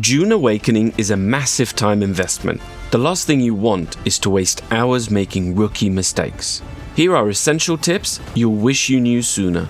Dune Awakening is a massive time investment. The last thing you want is to waste hours making rookie mistakes. Here are essential tips you'll wish you knew sooner.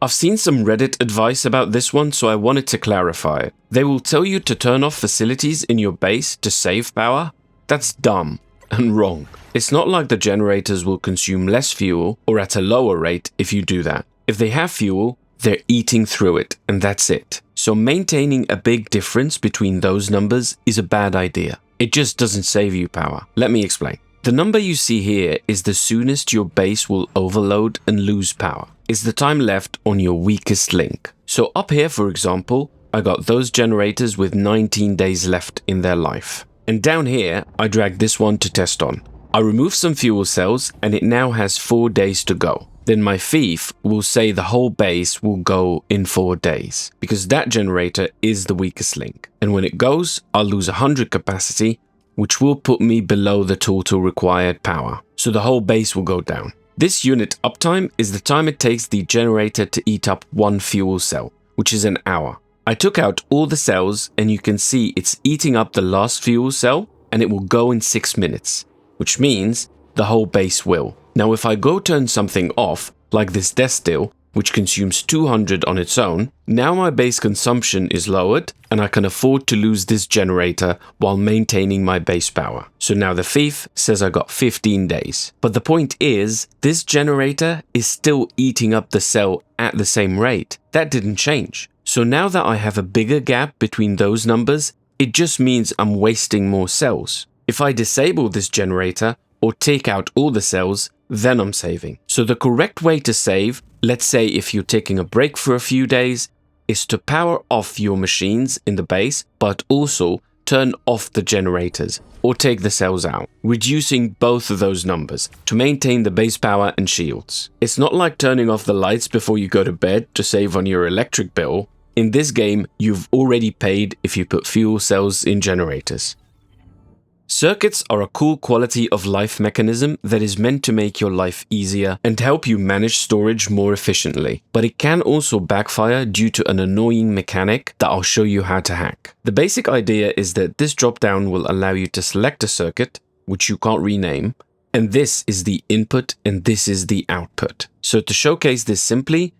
I've seen some Reddit advice about this one, so I wanted to clarify it. They will tell you to turn off facilities in your base to save power. That's dumb and wrong. It's not like the generators will consume less fuel or at a lower rate if you do that. If they have fuel, they're eating through it, and that's it. So maintaining a big difference between those numbers is a bad idea. It just doesn't save you power. Let me explain. The number you see here is the soonest your base will overload and lose power. It's the time left on your weakest link. So up here, for example, I got those generators with 19 days left in their life. And down here, I dragged this one to test on. I removed some fuel cells and it now has 4 days to go. Then my thief will say the whole base will go in 4 days, because that generator is the weakest link. And when it goes, I'll lose 100 capacity, which will put me below the total required power. So the whole base will go down. This unit uptime is the time it takes the generator to eat up one fuel cell, which is an hour. I took out all the cells and you can see it's eating up the last fuel cell and it will go in 6 minutes, which means the whole base will. Now if I go turn something off, like this death still, which consumes 200 on its own, now my base consumption is lowered and I can afford to lose this generator while maintaining my base power. So now the thief says I got 15 days. But the point is, this generator is still eating up the cell at the same rate. That didn't change. So now that I have a bigger gap between those numbers, it just means I'm wasting more cells. If I disable this generator or take out all the cells, then I'm saving. So the correct way to save, let's say if you're taking a break for a few days, is to power off your machines in the base, but also turn off the generators or take the cells out, reducing both of those numbers to maintain the base power and shields. It's not like turning off the lights before you go to bed to save on your electric bill. In this game, you've already paid if you put fuel cells in generators. Circuits are a cool quality of life mechanism that is meant to make your life easier and help you manage storage more efficiently, but it can also backfire due to an annoying mechanic that I'll show you how to hack. The basic idea is that this dropdown will allow you to select a circuit, which you can't rename, and this is the input and this is the output. So to showcase this simply,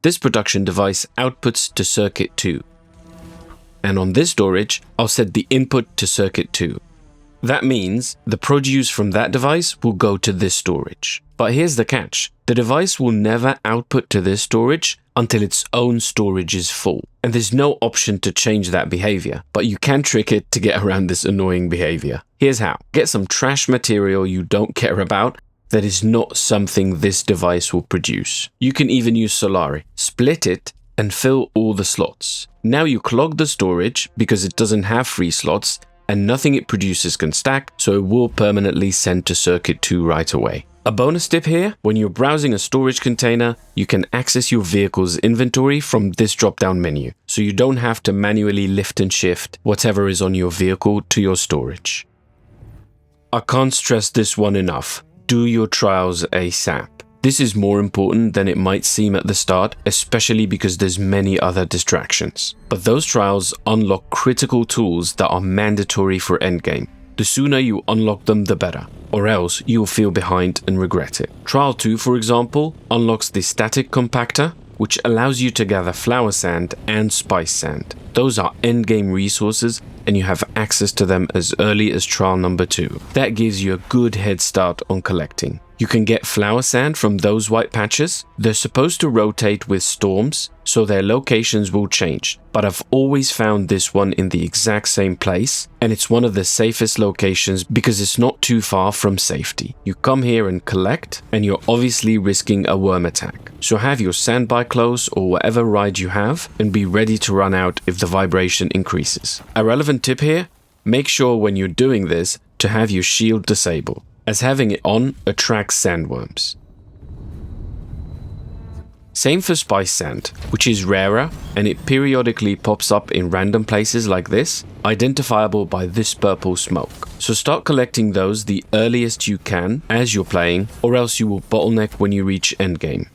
this production device outputs to circuit 2. And on this storage, I'll set the input to circuit 2. That means the produce from that device will go to this storage. But here's the catch. The device will never output to this storage until its own storage is full. And there's no option to change that behavior, but you can trick it to get around this annoying behavior. Here's how. Get some trash material you don't care about that is not something this device will produce. You can even use Solari. Split it and fill all the slots. Now you clog the storage because it doesn't have free slots and nothing it produces can stack, so it will permanently send to circuit 2 right away. A bonus tip here, when you're browsing a storage container, you can access your vehicle's inventory from this drop-down menu, so you don't have to manually lift and shift whatever is on your vehicle to your storage. I can't stress this one enough. Do your trials ASAP. This is more important than it might seem at the start, especially because there's many other distractions. But those trials unlock critical tools that are mandatory for endgame. The sooner you unlock them, the better, or else you'll feel behind and regret it. Trial 2, for example, unlocks the static compactor, which allows you to gather flower sand and spice sand. Those are endgame resources and you have access to them as early as trial number 2. That gives you a good head start on collecting. You can get flower sand from those white patches. They're supposed to rotate with storms, so their locations will change. But I've always found this one in the exact same place, and it's one of the safest locations because it's not too far from safety. You come here and collect, and you're obviously risking a worm attack. So have your standby clothes or whatever ride you have, and be ready to run out if the vibration increases. A relevant tip here, make sure when you're doing this to have your shield disabled, as having it on attracts sandworms. Same for spice sand, which is rarer and it periodically pops up in random places like this, identifiable by this purple smoke. So start collecting those the earliest you can as you're playing, or else you will bottleneck when you reach endgame.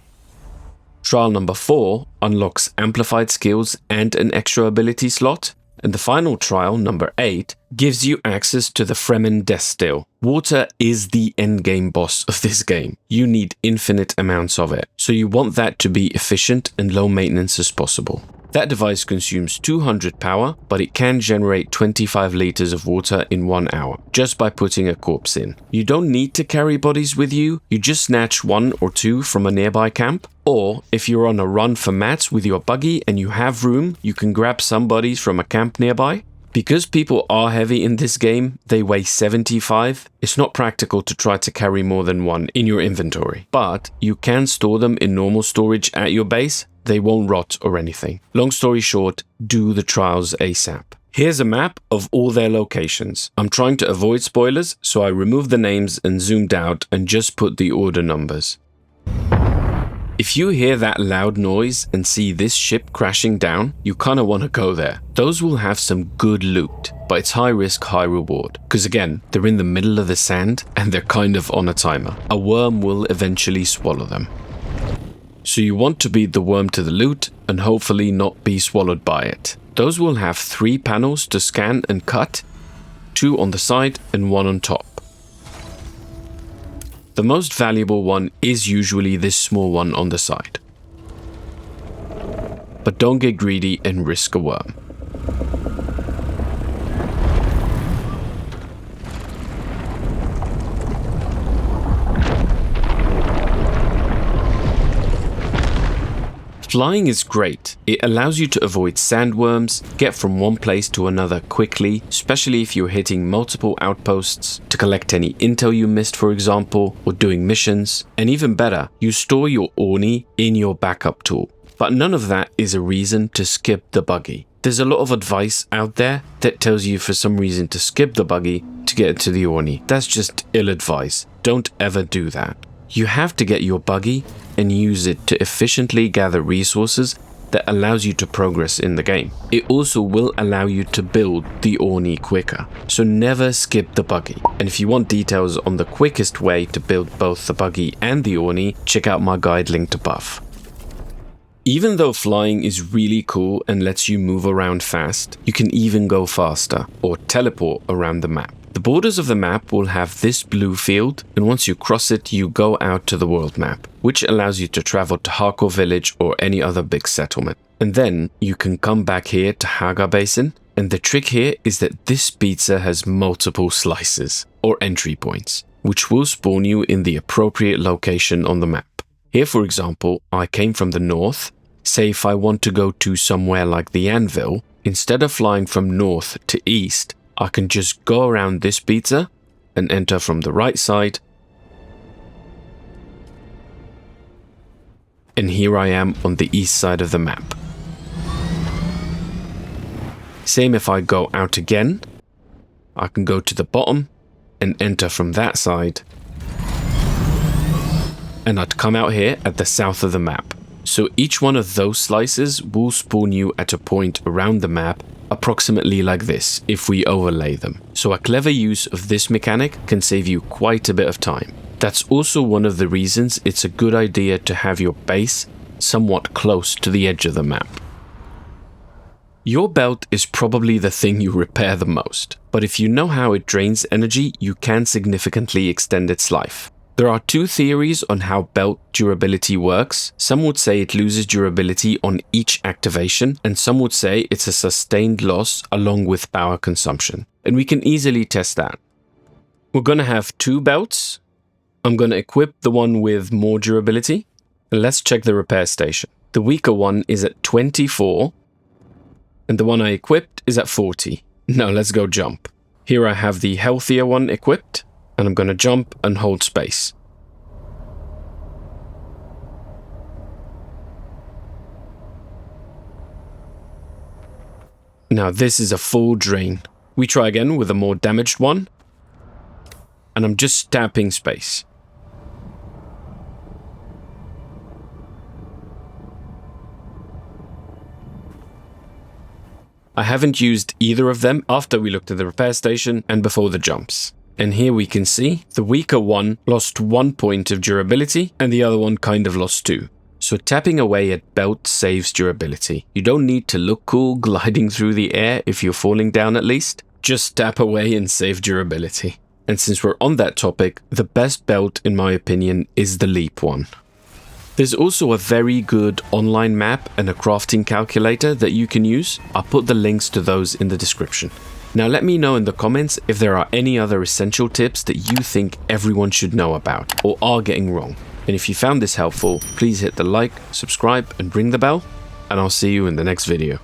Trial number 4 unlocks amplified skills and an extra ability slot. And the final trial, number 8, gives you access to the Fremen Death Steel. Water is the endgame boss of this game. You need infinite amounts of it, so you want that to be efficient and low maintenance as possible. That device consumes 200 power, but it can generate 25 liters of water in 1 hour, just by putting a corpse in. You don't need to carry bodies with you, you just snatch 1 or 2 from a nearby camp. Or, if you're on a run for mats with your buggy and you have room, you can grab some bodies from a camp nearby. Because people are heavy in this game, they weigh 75, it's not practical to try to carry more than 1 in your inventory. But you can store them in normal storage at your base. They won't rot or anything. Long story short, do the trials ASAP. Here's a map of all their locations. I'm trying to avoid spoilers, so I removed the names and zoomed out and just put the order numbers. If you hear that loud noise and see this ship crashing down, you kinda wanna go there. Those will have some good loot, but it's high risk, high reward. Cause again, they're in the middle of the sand and they're kind of on a timer. A worm will eventually swallow them. So you want to beat the worm to the loot and hopefully not be swallowed by it. Those will have 3 panels to scan and cut, 2 on the side and 1 on top. The most valuable one is usually this small one on the side. But don't get greedy and risk a worm. Flying is great. It allows you to avoid sandworms, get from one place to another quickly, especially if you're hitting multiple outposts, to collect any intel you missed, for example, or doing missions. And even better, you store your Orni in your backup tool. But none of that is a reason to skip the buggy. There's a lot of advice out there that tells you for some reason to skip the buggy to get to the Orni. That's just ill advice. Don't ever do that. You have to get your buggy and use it to efficiently gather resources that allows you to progress in the game. It also will allow you to build the Orni quicker, so never skip the buggy. And if you want details on the quickest way to build both the buggy and the Orni, check out my guide linked above. Even though flying is really cool and lets you move around fast, you can even go faster or teleport around the map. The borders of the map will have this blue field, and once you cross it, you go out to the world map, which allows you to travel to Harkor Village or any other big settlement. And then you can come back here to Haga Basin, and the trick here is that this pizza has multiple slices, or entry points, which will spawn you in the appropriate location on the map. Here, for example, I came from the north. Say if I want to go to somewhere like the Anvil, instead of flying from north to east, I can just go around this pizza and enter from the right side. And here I am on the east side of the map. Same if I go out again, I can go to the bottom and enter from that side. And I'd come out here at the south of the map. So each one of those slices will spawn you at a point around the map approximately like this if we overlay them. So a clever use of this mechanic can save you quite a bit of time. That's also one of the reasons it's a good idea to have your base somewhat close to the edge of the map. Your belt is probably the thing you repair the most, but if you know how it drains energy, you can significantly extend its life. There are 2 theories on how belt durability works. Some would say it loses durability on each activation, and some would say it's a sustained loss along with power consumption. And we can easily test that. We're going to have 2 belts. I'm going to equip the one with more durability. And let's check the repair station. The weaker one is at 24, and the one I equipped is at 40. Now let's go jump. Here I have the healthier one equipped, and I'm going to jump and hold space. Now this is a full drain. We try again with a more damaged one, and I'm just tapping space. I haven't used either of them after we looked at the repair station and before the jumps. And here we can see the weaker one lost 1 point of durability and the other one kind of lost 2. So tapping away at belt saves durability. You don't need to look cool gliding through the air if you're falling down at least. Just tap away and save durability. And since we're on that topic, the best belt in my opinion is the Leap one. There's also a very good online map and a crafting calculator that you can use. I'll put the links to those in the description. Now let me know in the comments if there are any other essential tips that you think everyone should know about or are getting wrong. And if you found this helpful, please hit the like, subscribe and ring the bell, and I'll see you in the next video.